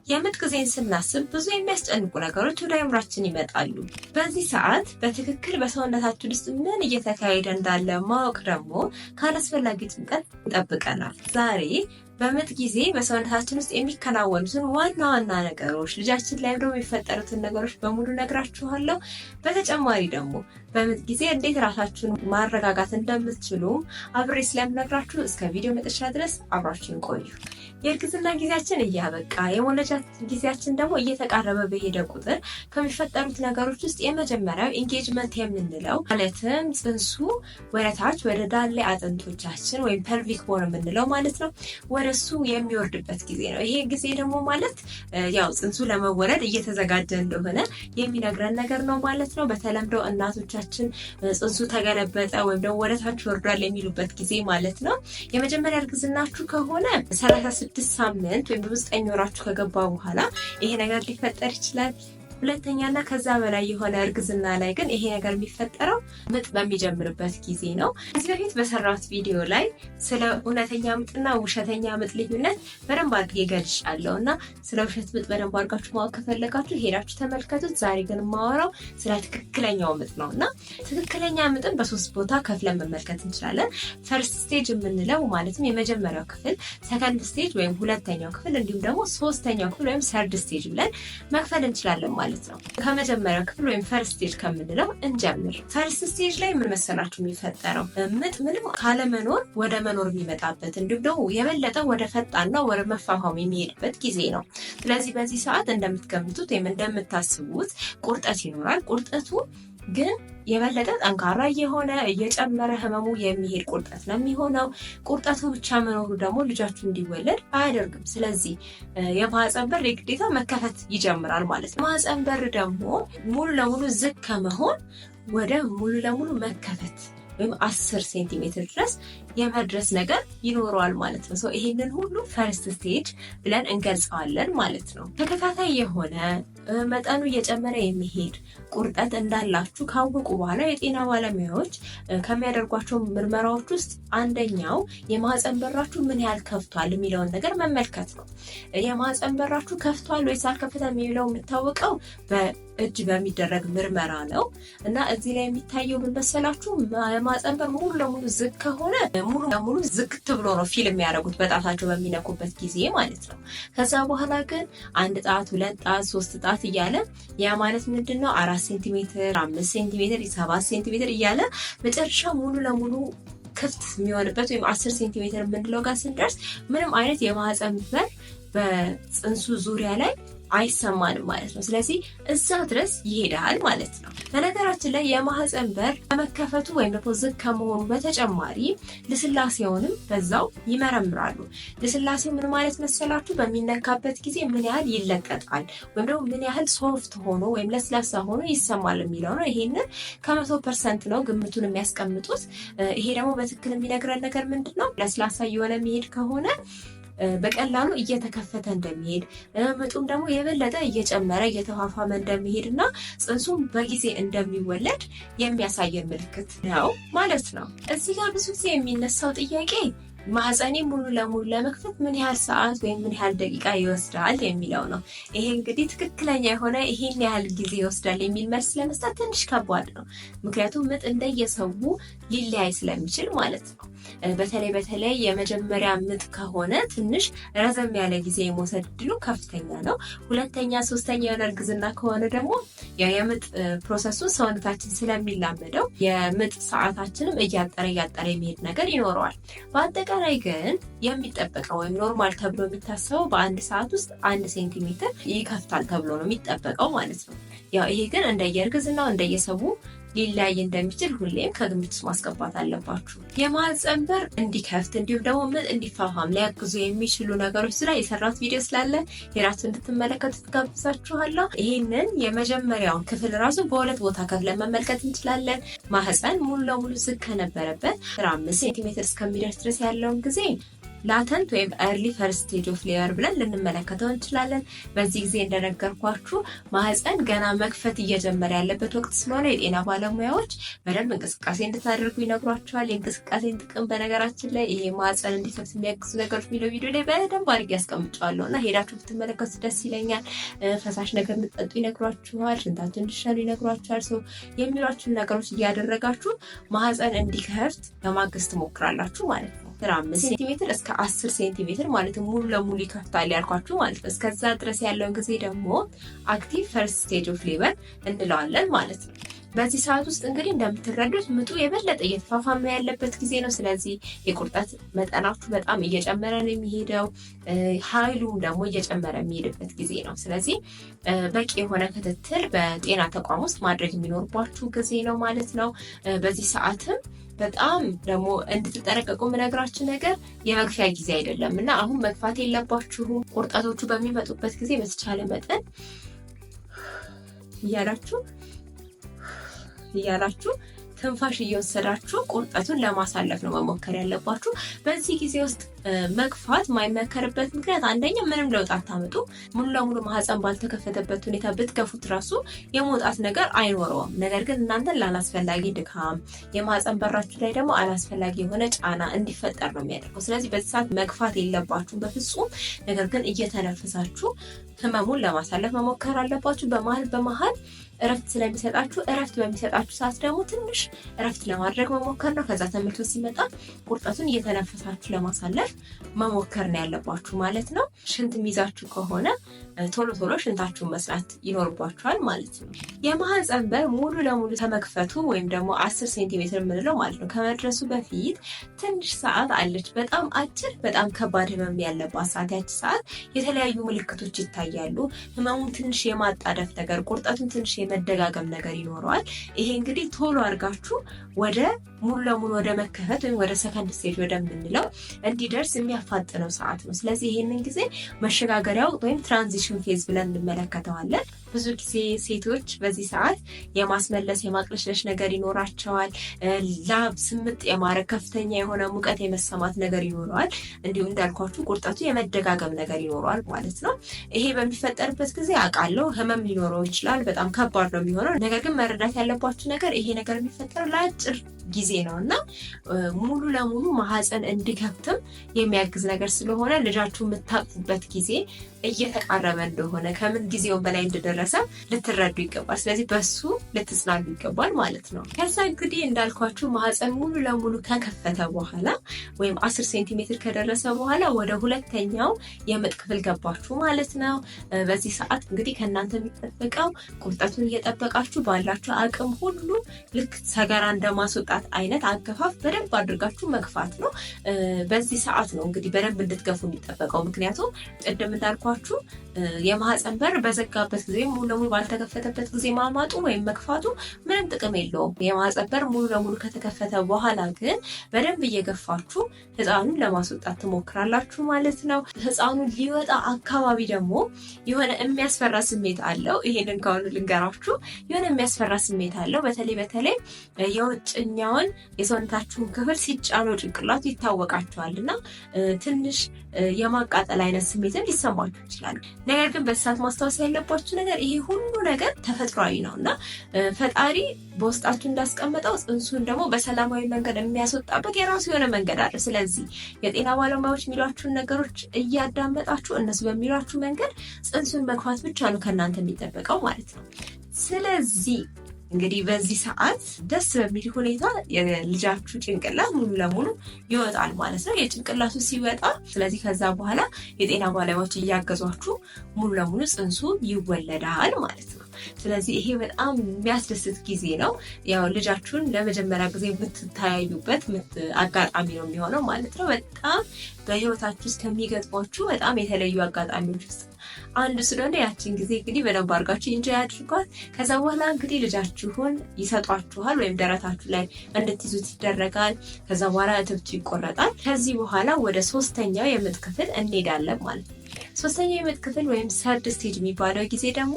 የምጥ ጊዜን ስናስብ ብዙ የሚያስጨንቁ ነገሮች ወደ አእምሯችን ይመጣሉ። በዚህ ሰዓት በትክክል በሰውነታችን ውስጥ ምን እየተካሄደ እንዳለ ማወቅ ደግሞ ካላስፈላጊ ጭንቀት ይጠብቀናል። ዛሬ በምጥ ጊዜ በሰውነታችን ውስጥ የሚከናወኑትን ዋና ዋና ነገሮች፣ ልጃችን ላይ ደግሞ የሚፈጠሩትን ነገሮች በሙሉ ነግራችኋለሁ። በተጨማሪ ደግሞ በምጥ ጊዜ እንዴት ራሳችሁን ማረጋጋት እንደምትችሉ አብሬ ስለምነግራችሁ እስከ ቪዲዮ መጨረሻ ድረስ አብራችሁን ቆዩ። የእርግዝና ጊዜያችን እያበቃ የመውለጃ ጊዜያችን ደግሞ እየተቃረበ በሄደ ቁጥር ከሚፈጠሩት ነገሮች ውስጥ የመጀመሪያው ኢንጌጅመንት የምንለው ማለትም ጽንሱ ወደታች ወደ ዳሌ አጥንቶቻችን ወይም ፐልቪክ ቦን የምንለው ማለት ነው ወደሱ የሚወርድበት ጊዜ ነው። ይሄ ጊዜ ደግሞ ማለት ያው ጽንሱ ለመወለድ እየተዘጋጀ እንደሆነ የሚነግረን ነገር ነው ማለት ነው። በተለምዶ እናቶቻችን ጽንሱ ተገለበጠ ወይም ደግሞ ወደታች ወርዷል የሚሉበት ጊዜ ማለት ነው። የመጀመሪያ እርግዝናችሁ ከሆነ 36 ሳምንት ወይም 9 ወራችሁ ከገባ በኋላ ይሄ ነገር ሊፈጠር ይችላል። ሁለተኛና ከዛ በላይ የሆነ እርግዝና ላይ ግን ይሄ ነገር የሚፈጠረው ምጥ በሚጀምርበት ጊዜ ነው። ከዚህ በፊት በሰራሁት ቪዲዮ ላይ ስለ እውነተኛ ምጥና ውሸተኛ ምጥ ልዩነት በደንብ አድርጌ ገልጫለሁና ስለ ውሸት ምጥ በደንብ አድርጋችሁ ማወቅ ከፈለጋችሁ ሄዳችሁ ተመልከቱት። ዛሬ ግን የማወራው ስለ ትክክለኛው ምጥ ነውና ትክክለኛ ምጥን በሶስት ቦታ ከፍለን መመልከት እንችላለን። ፈርስት ስቴጅ የምንለው ማለትም የመጀመሪያው ክፍል፣ ሰከንድ ስቴጅ ወይም ሁለተኛው ክፍል፣ እንዲሁም ደግሞ ሶስተኛው ክፍል ወይም ሰርድ ስቴጅ ብለን መክፈል እንችላለን ማለት ነው። ከመጀመሪያው ክፍል ወይም ፈርስት ስቴጅ ከምንለው እንጀምር። ፈርስት ስቴጅ ላይ ምን መሰላችሁ የሚፈጠረው? ምጥ ምንም ካለመኖር ወደ መኖር የሚመጣበት እንዲሁም ደግሞ የበለጠ ወደ ፈጣንና ወደ መፋፋም የሚሄድበት ጊዜ ነው። ስለዚህ በዚህ ሰዓት እንደምትገምቱት ወይም እንደምታስቡት ቁርጠት ይኖራል። ቁርጠቱ ግን የበለጠ ጠንካራ እየሆነ እየጨመረ ህመሙ የሚሄድ ቁርጠት ነው የሚሆነው። ቁርጠቱ ብቻ መኖሩ ደግሞ ልጃችሁ እንዲወለድ አያደርግም። ስለዚህ የማህፀን በር የግዴታ መከፈት ይጀምራል ማለት ነው። ማህፀን በር ደግሞ ሙሉ ለሙሉ ዝግ ከመሆን ወደ ሙሉ ለሙሉ መከፈት ወይም 10 ሴንቲሜትር ድረስ የመድረስ ነገር ይኖረዋል ማለት ነው። ሰው ይሄንን ሁሉ ፈርስት ስቴጅ ብለን እንገልጸዋለን ማለት ነው። ተከታታይ የሆነ መጠኑ እየጨመረ የሚሄድ ቁርጠት እንዳላችሁ ካወቁ በኋላ የጤና ባለሙያዎች ከሚያደርጓቸው ምርመራዎች ውስጥ አንደኛው የማህፀን በራችሁ ምን ያህል ከፍቷል የሚለውን ነገር መመልከት ነው። የማህፀን በራችሁ ከፍቷል ወይስ አልከፈተም የሚለው የሚታወቀው በእጅ በሚደረግ ምርመራ ነው እና እዚህ ላይ የሚታየው ምን መሰላችሁ? የማህፀን በር ሙሉ ለሙሉ ዝግ ከሆነ ሙሉ ለሙሉ ዝግት ብሎ ነው ፊልም የሚያደርጉት በጣታቸው በሚነኩበት ጊዜ ማለት ነው። ከዛ በኋላ ግን 1 ጣት 2 ጣት 3 ጣት እያለ ያ ማለት ምንድነው 4 ሴንቲሜትር 5 ሴንቲሜትር 7 ሴንቲሜትር እያለ መጨረሻ ሙሉ ለሙሉ ክፍት የሚሆንበት ወይም 10 ሴንቲሜትር የምንለው ጋር ስንደርስ ምንም አይነት የማህፀን በር በጽንሱ ዙሪያ ላይ አይሰማንም ማለት ነው። ስለዚህ እዛ ድረስ ይሄዳል ማለት ነው። በነገራችን ላይ የማህፀን በር ከመከፈቱ ወይም ደግሞ ዝግ ከመሆኑ በተጨማሪ ልስላሴውንም በዛው ይመረምራሉ። ልስላሴው ምን ማለት መሰላችሁ? በሚነካበት ጊዜ ምን ያህል ይለቀጣል ወይም ደግሞ ምን ያህል ሶፍት ሆኖ ወይም ለስላሳ ሆኖ ይሰማል የሚለው ነው። ይሄንን ከ100% ነው ግምቱን የሚያስቀምጡት። ይሄ ደግሞ በትክክል የሚነግረን ነገር ምንድነው? ለስላሳ እየሆነ የሚሄድ ከሆነ በቀላሉ እየተከፈተ እንደሚሄድ ምጡም ደግሞ የበለጠ እየጨመረ እየተፋፋመ እንደሚሄድ እና ጽንሱም በጊዜ እንደሚወለድ የሚያሳየን ምልክት ነው ማለት ነው። እዚህ ጋር ብዙ ጊዜ የሚነሳው ጥያቄ ማህፀኔ ሙሉ ለሙሉ ለመክፈት ምን ያህል ሰዓት ወይም ምን ያህል ደቂቃ ይወስዳል የሚለው ነው። ይሄ እንግዲህ ትክክለኛ የሆነ ይሄን ያህል ጊዜ ይወስዳል የሚል መልስ ለመስጠት ትንሽ ከባድ ነው። ምክንያቱም ምጥ እንደየሰው ሊለያይ ስለሚችል ማለት ነው። በተለይ የመጀመሪያ ምጥ ከሆነ ትንሽ ረዘም ያለ ጊዜ የመውሰድ እድሉ ከፍተኛ ነው። ሁለተኛ፣ ሶስተኛ የሆነ እርግዝና ከሆነ ደግሞ የምጥ ፕሮሰሱን ሰውነታችን ስለሚላመደው የምጥ ሰዓታችንም እያጠረ የሚሄድ ነገር ይኖረዋል። በአጠቃላይ ግን የሚጠበቀው ወይም ኖርማል ተብሎ የሚታሰበው በ1 ሰዓት ውስጥ 1 ሴንቲሜትር ይከፍታል ተብሎ ነው የሚጠበቀው ማለት ነው። ያው ይሄ ግን እንደየእርግዝናው እንደየሰው ሊለያይ እንደሚችል ሁሌም ከግምት ውስጥ ማስገባት አለባችሁ። የማህፀን በር እንዲከፍት እንዲሁም ደግሞ ምጥ እንዲፋፋም ሊያግዙ የሚችሉ ነገሮች ላይ የሰራሁት ቪዲዮ ስላለ ሄዳችሁ እንድትመለከቱት ጋብዛችኋለሁ። ይሄንን የመጀመሪያውን ክፍል ራሱ በ2 ቦታ ከፍለን መመልከት እንችላለን። ማህፀን ሙሉ ለሙሉ ዝግ ከነበረበት 5 ሴንቲሜትር እስከሚደርስ ድረስ ያለውን ጊዜ ላተንት ወይም ኤርሊ ፈርስት ስቴጅ ኦፍ ሌበር ብለን ልንመለከተው እንችላለን። በዚህ ጊዜ እንደነገርኳችሁ ማህፀን ገና መክፈት እየጀመረ ያለበት ወቅት ስለሆነ የጤና ባለሙያዎች በደንብ እንቅስቃሴ እንድታደርጉ ይነግሯቸዋል። የእንቅስቃሴን ጥቅም በነገራችን ላይ ይሄ ማህፀን እንዲከፍት የሚያግዙ ነገሮች የሚለው ቪዲዮ ላይ በደንብ አድርጌ ያስቀምጫለሁ እና ሄዳችሁ ብትመለከቱ ደስ ይለኛል። ፈሳሽ ነገር እንድጠጡ ይነግሯችኋል። ሽንታችሁ እንዲሻሉ ይነግሯችኋል። ሰው የሚሏችሁን ነገሮች እያደረጋችሁ ማህፀን እንዲከፍት ለማገዝ ትሞክራላችሁ ማለት ነው። 5 ሴንቲሜትር እስከ 10 ሴንቲሜትር ማለት ሙሉ ለሙሉ ይከፍታል ያልኳችሁ ማለት ነው። እስከዛ ድረስ ያለውን ጊዜ ደግሞ አክቲቭ ፈርስት ስቴጅ ኦፍ ሌበር እንለዋለን ማለት ነው። በዚህ ሰዓት ውስጥ እንግዲህ እንደምትረዱት ምጡ የበለጠ እየተፋፋመ ያለበት ጊዜ ነው። ስለዚህ የቁርጠት መጠናችሁ በጣም እየጨመረ ነው የሚሄደው፣ ኃይሉም ደግሞ እየጨመረ የሚሄድበት ጊዜ ነው። ስለዚህ በቂ የሆነ ክትትል በጤና ተቋም ውስጥ ማድረግ የሚኖርባችሁ ጊዜ ነው ማለት ነው። በዚህ ሰዓትም በጣም ደግሞ እንድትጠነቀቁ የምነግራችሁ ነገር የመግፊያ ጊዜ አይደለም እና አሁን መግፋት የለባችሁም። ቁርጠቶቹ በሚመጡበት ጊዜ በተቻለ መጠን እያላችሁ ትንፋሽ እየወሰዳችሁ ቁርጠቱን ለማሳለፍ ነው መሞከር ያለባችሁ። በዚህ ጊዜ ውስጥ መግፋት ማይመከርበት ምክንያት አንደኛ ምንም ለውጥ አታመጡ። ሙሉ ለሙሉ ማህፀን ባልተከፈተበት ሁኔታ ብትገፉት ራሱ የመውጣት ነገር አይኖረውም። ነገር ግን እናንተን ላላስፈላጊ ድካም፣ የማህፀን በራችሁ ላይ ደግሞ አላስፈላጊ የሆነ ጫና እንዲፈጠር ነው የሚያደርገው። ስለዚህ በዚህ ሰዓት መግፋት የለባችሁም በፍጹም። ነገር ግን እየተነፈሳችሁ ህመሙን ለማሳለፍ መሞከር አለባችሁ። በመሀል እረፍት ስለሚሰጣችሁ በሚሰጣችሁ ሰዓት ደግሞ ትንሽ እረፍት ለማድረግ መሞከር ነው። ከዛ ተመልሶ ሲመጣ ቁርጠቱን እየተነፈሳችሁ ለማሳለፍ መሞከር ነው ያለባችሁ ማለት ነው። ሽንት የሚይዛችሁ ከሆነ ቶሎ ሽንታችሁን መስራት ይኖርባችኋል ማለት ነው። የማህፀን በር ሙሉ ለሙሉ ተመክፈቱ ወይም ደግሞ 10 ሴንቲሜትር የምንለው ማለት ነው ከመድረሱ በፊት ትንሽ ሰዓት አለች። በጣም አጭር በጣም ከባድ ህመም ያለባት ሰዓት። ያቺ ሰዓት የተለያዩ ምልክቶች ይታያሉ። ህመሙን ትንሽ የማጣደፍ ነገር፣ ቁርጠቱን ትንሽ የመደጋገም ነገር ይኖረዋል። ይሄ እንግዲህ ቶሎ አድርጋችሁ ወደ ሙሉ ለሙሉ ወደ መከፈት ወይም ወደ ሰከንድ ስቴጅ ወደምንለው እንዲደርስ የሚያፋጥነው ሰዓት ነው። ስለዚህ ይሄንን ጊዜ መሸጋገሪያው ወይም ትራንዚሽን ፌዝ ብለን እንመለከተዋለን። ብዙ ጊዜ ሴቶች በዚህ ሰዓት የማስመለስ የማቅለሽለሽ ነገር ይኖራቸዋል። ላብ ስምጥ የማረግ ከፍተኛ የሆነ ሙቀት የመሰማት ነገር ይኖረዋል። እንዲሁም እንዳልኳችሁ ቁርጠቱ የመደጋገም ነገር ይኖረዋል ማለት ነው። ይሄ በሚፈጠርበት ጊዜ አውቃለሁ ህመም ሊኖረው ይችላል። በጣም ከባድ ነው የሚሆነው። ነገር ግን መረዳት ያለባችሁ ነገር ይሄ ነገር የሚፈጠረው ለአጭር ጊዜ ነው እና ሙሉ ለሙሉ ማህፀን እንዲከፍትም የሚያግዝ ነገር ስለሆነ ልጃችሁ የምታቅፉበት ጊዜ እየተቃረበ እንደሆነ ከምን ጊዜው በላይ እንደደረሰ ልትረዱ ይገባል። ስለዚህ በሱ ልትጽናኑ ይገባል ማለት ነው። ከዛ እንግዲህ እንዳልኳችሁ ማህፀን ሙሉ ለሙሉ ከከፈተ በኋላ ወይም 10 ሴንቲሜትር ከደረሰ በኋላ ወደ ሁለተኛው የምጥ ክፍል ገባችሁ ማለት ነው። በዚህ ሰዓት እንግዲህ ከእናንተ የሚጠበቀው ቁርጠቱን እየጠበቃችሁ ባላችሁ አቅም ሁሉ ልክ ሰገራ እንደማስወጣት አይነት አገፋፍ በደንብ አድርጋችሁ መግፋት ነው። በዚህ ሰዓት ነው እንግዲህ በደንብ እንድትገፉ የሚጠበቀው። ምክንያቱም ቅድም እንዳልኳችሁ የማህፀን በር በዘጋበት ጊዜ ሙሉ ለሙሉ ባልተከፈተበት ጊዜ ማማጡ ወይም መግፋቱ ምንም ጥቅም የለውም። የማህፀን በር ሙሉ ለሙሉ ከተከፈተ በኋላ ግን በደንብ እየገፋችሁ ህፃኑን ለማስወጣት ትሞክራላችሁ ማለት ነው። ህፃኑ ሊወጣ አካባቢ ደግሞ የሆነ የሚያስፈራ ስሜት አለው። ይሄንን ከሆኑ ልንገራችሁ፣ የሆነ የሚያስፈራ ስሜት አለው። በተለይ የውጭኛውን የሰውነታችሁን ክፍል ሲጫነው ጭንቅላቱ ይታወቃችኋል እና ትንሽ የማቃጠል አይነት ስሜትን ሊሰማችሁ ይችላል። ነገር ግን በሰዓት ማስታወስ ያለባችሁ ነገር ይሄ ሁሉ ነገር ተፈጥሯዊ ነው እና ፈጣሪ በውስጣችሁ እንዳስቀመጠው ጽንሱን ደግሞ በሰላማዊ መንገድ የሚያስወጣበት የራሱ የሆነ መንገድ አለ። ስለዚህ የጤና ባለሙያዎች የሚሏችሁን ነገሮች እያዳመጣችሁ እነሱ በሚሏችሁ መንገድ ጽንሱን መግፋት ብቻ ነው ከእናንተ የሚጠበቀው ማለት ነው። ስለዚህ እንግዲህ በዚህ ሰዓት ደስ በሚል ሁኔታ የልጃችሁ ጭንቅላት ሙሉ ለሙሉ ይወጣል ማለት ነው። የጭንቅላቱ ሲወጣ ስለዚህ ከዛ በኋላ የጤና ባለሙያዎች እያገዟችሁ ሙሉ ለሙሉ ጽንሱ ይወለዳል ማለት ነው። ስለዚህ ይሄ በጣም የሚያስደስት ጊዜ ነው። ያው ልጃችሁን ለመጀመሪያ ጊዜ የምትተያዩበት አጋጣሚ ነው የሚሆነው ማለት ነው። በጣም በህይወታችሁ ውስጥ ከሚገጥሟችሁ በጣም የተለዩ አጋጣሚዎች ውስጥ አንዱ ስለሆነ ያችን ጊዜ እንግዲህ በደንብ አድርጋችሁ ኢንጆይ አድርጓት። ከዛ በኋላ እንግዲህ ልጃችሁን ይሰጧችኋል ወይም ደረታችሁ ላይ እንድትይዙት ይደረጋል። ከዛ በኋላ እትብቱ ይቆረጣል። ከዚህ በኋላ ወደ 3ኛው የምጥ ክፍል እንሄዳለን ማለት ነው። ሶስተኛው የምጥ ክፍል ወይም ሰርድ ስቴጅ የሚባለው ጊዜ ደግሞ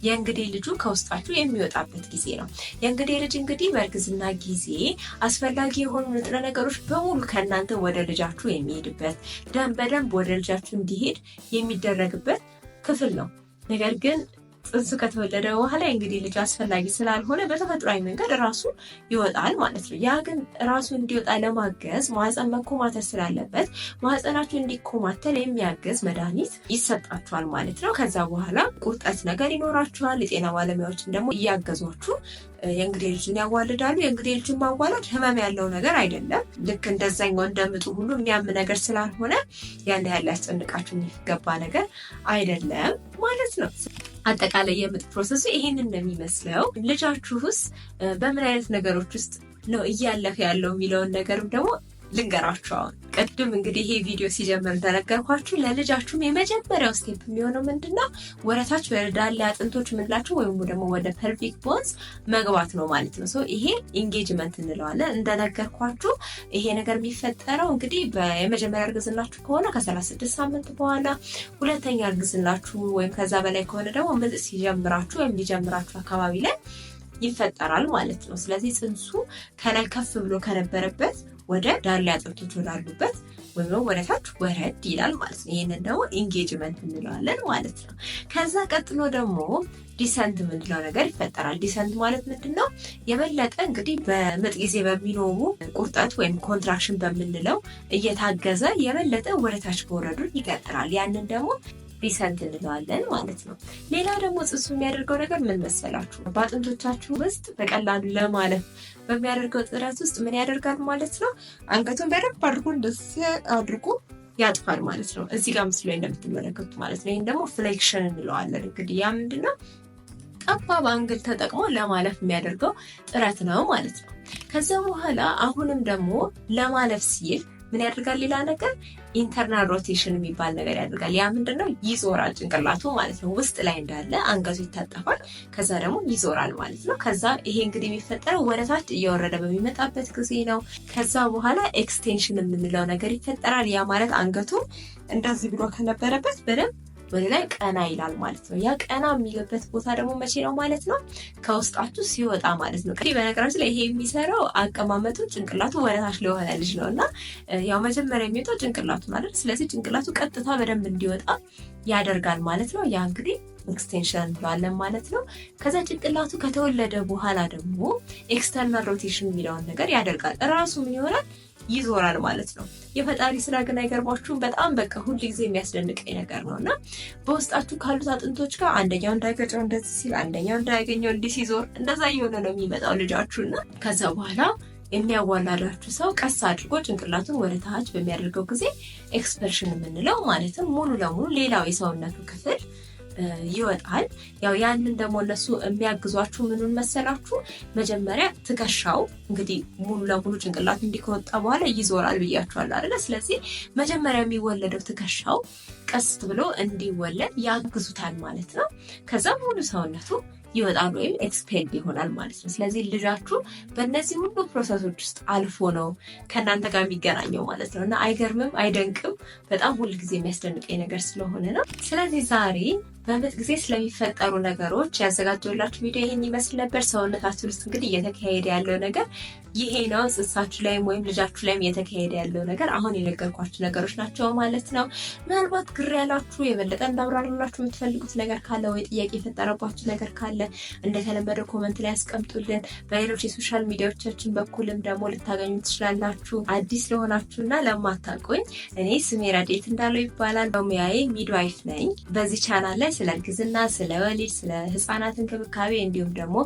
የእንግዴ ልጁ ከውስጣችሁ የሚወጣበት ጊዜ ነው። የእንግዴ ልጅ እንግዲህ በእርግዝና ጊዜ አስፈላጊ የሆኑ ንጥረ ነገሮች በሙሉ ከእናንተ ወደ ልጃችሁ የሚሄድበት ደም በደንብ ወደ ልጃችሁ እንዲሄድ የሚደረግበት ክፍል ነው። ነገር ግን ጽንሱ ከተወለደ በኋላ እንግዲህ ልጅ አስፈላጊ ስላልሆነ በተፈጥሯዊ መንገድ ራሱ ይወጣል ማለት ነው። ያ ግን ራሱ እንዲወጣ ለማገዝ ማህፀን መኮማተር ስላለበት ማህፀናችሁ እንዲኮማተር የሚያግዝ መድኃኒት ይሰጣችኋል ማለት ነው። ከዛ በኋላ ቁርጠት ነገር ይኖራችኋል። የጤና ባለሙያዎችን ደግሞ እያገዟችሁ የእንግዴ ልጅን ያዋልዳሉ። የእንግዴ ልጅን ማዋለድ ህመም ያለው ነገር አይደለም። ልክ እንደዛኛው እንደምጡ ሁሉ የሚያም ነገር ስላልሆነ ያን ያህል ሊያስጨንቃችሁ የሚገባ ነገር አይደለም ማለት ነው። አጠቃላይ የምጥ ፕሮሰሱ ይሄንን እንደሚመስለው። ልጃችሁስ በምን አይነት ነገሮች ውስጥ ነው እያለፈ ያለው የሚለውን ነገርም ደግሞ ልንገራችሁ። አሁን ቅድም እንግዲህ ይሄ ቪዲዮ ሲጀምር እንደነገርኳችሁ ለልጃችሁም የመጀመሪያው ስቴፕ የሚሆነው ምንድነው ወደታች ወደ ዳሌ አጥንቶች ምንላችሁ ወይም ደግሞ ወደ ፐልቪክ ቦንስ መግባት ነው ማለት ነው። ይሄ ኢንጌጅመንት እንለዋለን። እንደነገርኳችሁ ይሄ ነገር የሚፈጠረው እንግዲህ የመጀመሪያ እርግዝናችሁ ከሆነ ከ36 ሳምንት በኋላ፣ ሁለተኛ እርግዝናችሁ ወይም ከዛ በላይ ከሆነ ደግሞ ምጥ ሲጀምራችሁ ወይም ሊጀምራችሁ አካባቢ ላይ ይፈጠራል ማለት ነው። ስለዚህ ጽንሱ ከላይ ከፍ ብሎ ከነበረበት ወደ ዳሌ አጥንቶች ወዳሉበት ወይም ወደ ታች ወረድ ይላል ማለት ነው። ይሄንን ደግሞ ኢንጌጅመንት እንለዋለን ማለት ነው። ከዛ ቀጥሎ ደግሞ ዲሰንት የምንለው ነገር ይፈጠራል። ዲሰንት ማለት ምንድነው? የበለጠ እንግዲህ በምጥ ጊዜ በሚኖሩ ቁርጠት ወይም ኮንትራክሽን በምንለው እየታገዘ የበለጠ ወደ ታች መውረዱን ይቀጥላል። ያንን ደግሞ ዲሰንት እንለዋለን ማለት ነው። ሌላ ደግሞ ጽንሱ የሚያደርገው ነገር ምን መሰላችሁ? በአጥንቶቻችሁ ውስጥ በቀላሉ ለማለፍ በሚያደርገው ጥረት ውስጥ ምን ያደርጋል ማለት ነው? አንገቱን በደንብ አድርጎ እንደዚህ አድርጎ ያጥፋል ማለት ነው። እዚህ ጋር ምስሉ ላይ እንደምትመለከቱት ማለት ነው። ይህን ደግሞ ፍሌክሽን እንለዋለን። እንግዲህ ያ ምንድነው? ጠባብ አንግል ተጠቅሞ ለማለፍ የሚያደርገው ጥረት ነው ማለት ነው። ከዛ በኋላ አሁንም ደግሞ ለማለፍ ሲል ምን ያደርጋል? ሌላ ነገር ኢንተርናል ሮቴሽን የሚባል ነገር ያደርጋል። ያ ምንድነው? ይዞራል ጭንቅላቱ ማለት ነው። ውስጥ ላይ እንዳለ አንገቱ ይታጠፋል። ከዛ ደግሞ ይዞራል ማለት ነው። ከዛ ይሄ እንግዲህ የሚፈጠረው ወደታች እየወረደ በሚመጣበት ጊዜ ነው። ከዛ በኋላ ኤክስቴንሽን የምንለው ነገር ይፈጠራል። ያ ማለት አንገቱ እንደዚህ ብሎ ከነበረበት በደንብ ወደ ላይ ቀና ይላል ማለት ነው። ያ ቀና የሚልበት ቦታ ደግሞ መቼ ነው ማለት ነው? ከውስጣችሁ ሲወጣ ማለት ነው። እንግዲህ በነገራችን ላይ ይሄ የሚሰራው አቀማመጡ ጭንቅላቱ ወደታች ለሆነ ልጅ ነው እና ያው መጀመሪያ የሚወጣው ጭንቅላቱ ማለት ስለዚህ ጭንቅላቱ ቀጥታ በደንብ እንዲወጣ ያደርጋል ማለት ነው። ያ እንግዲህ ኤክስቴንሽን እንለዋለን ማለት ነው። ከዛ ጭንቅላቱ ከተወለደ በኋላ ደግሞ ኤክስተርናል ሮቴሽን የሚለውን ነገር ያደርጋል። እራሱ ምን ይሆናል? ይዞራል ማለት ነው። የፈጣሪ ስራ ግን አይገርማችሁም? በጣም በቃ ሁሉ ጊዜ የሚያስደንቀኝ ነገር ነው እና በውስጣችሁ ካሉት አጥንቶች ጋር አንደኛው እንዳይገጨው እንደዚህ ሲል፣ አንደኛው እንዳያገኘው እንዲህ ሲዞር እንደዛ እየሆነ ነው የሚመጣው ልጃችሁና ከዛ በኋላ የሚያዋላላችሁ ሰው ቀስ አድርጎ ጭንቅላቱን ወደ ታች በሚያደርገው ጊዜ ኤክስፐርሽን የምንለው ማለትም ሙሉ ለሙሉ ሌላው የሰውነቱ ክፍል ይወጣል። ያው ያንን ደግሞ እነሱ የሚያግዟችሁ ምኑን መሰላችሁ? መጀመሪያ ትከሻው እንግዲህ ሙሉ ለሙሉ ጭንቅላቱ እንዲከወጣ በኋላ ይዞራል ብያችኋለሁ አይደለ? ስለዚህ መጀመሪያ የሚወለደው ትከሻው ቀስ ብሎ እንዲወለድ ያግዙታል ማለት ነው። ከዛ ሙሉ ሰውነቱ ይወጣል ወይም ኤክስፔንድ ይሆናል ማለት ነው። ስለዚህ ልጃችሁ በእነዚህ ሁሉ ፕሮሰሶች ውስጥ አልፎ ነው ከእናንተ ጋር የሚገናኘው ማለት ነው እና አይገርምም? አይደንቅም? በጣም ሁልጊዜ የሚያስደንቀኝ ነገር ስለሆነ ነው። ስለዚህ ዛሬ በምጥ ጊዜ ስለሚፈጠሩ ነገሮች ያዘጋጀሁላችሁ ቪዲዮ ይሄን ይመስል ነበር። ሰውነታችሁ ውስጥ እንግዲህ እየተካሄደ ያለው ነገር ይሄ ነው። ጽንሳችሁ ላይም ወይም ልጃችሁ ላይም እየተካሄደ ያለው ነገር አሁን የነገርኳችሁ ነገሮች ናቸው ማለት ነው። ምናልባት ግር ያላችሁ የበለጠ እንዳብራራላችሁ የምትፈልጉት ነገር ካለ ወይ ጥያቄ የፈጠረባችሁ ነገር ካለ እንደተለመደው ኮመንት ላይ ያስቀምጡልን። በሌሎች የሶሻል ሚዲያዎቻችን በኩልም ደግሞ ልታገኙ ትችላላችሁ። አዲስ ለሆናችሁና ለማታውቁኝ እኔ ስሜ ረዴት እንዳለው ይባላል። በሙያዬ ሚድዋይፍ ነኝ። በዚህ ቻናል ላይ ስለ እርግዝና፣ ስለ ወሊድ፣ ስለ ህፃናት እንክብካቤ እንዲሁም ደግሞ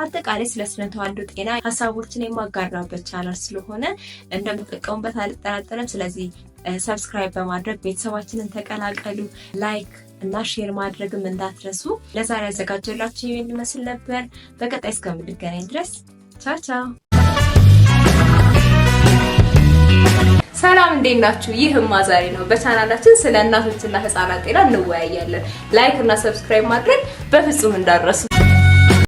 አጠቃላይ ስለ ስነ ተዋልዶ ጤና ሀሳቦችን የማጋራበት ቻናል ስለሆነ እንደምትጠቀሙበት አልጠራጠርም። ስለዚህ ሰብስክራይብ በማድረግ ቤተሰባችንን ተቀላቀሉ። ላይክ እና ሼር ማድረግም እንዳትረሱ። ለዛሬ ያዘጋጀላችሁ ይሄን ይመስል ነበር። በቀጣይ እስከምንገናኝ ድረስ ቻው ቻው። ሰላም እንዴት ናችሁ? ይህ ዛሬ ነው። በቻናላችን ስለ እናቶችና ህፃናት ጤና እንወያያለን። ላይክ እና ሰብስክራይብ ማድረግ በፍጹም እንዳትረሱ።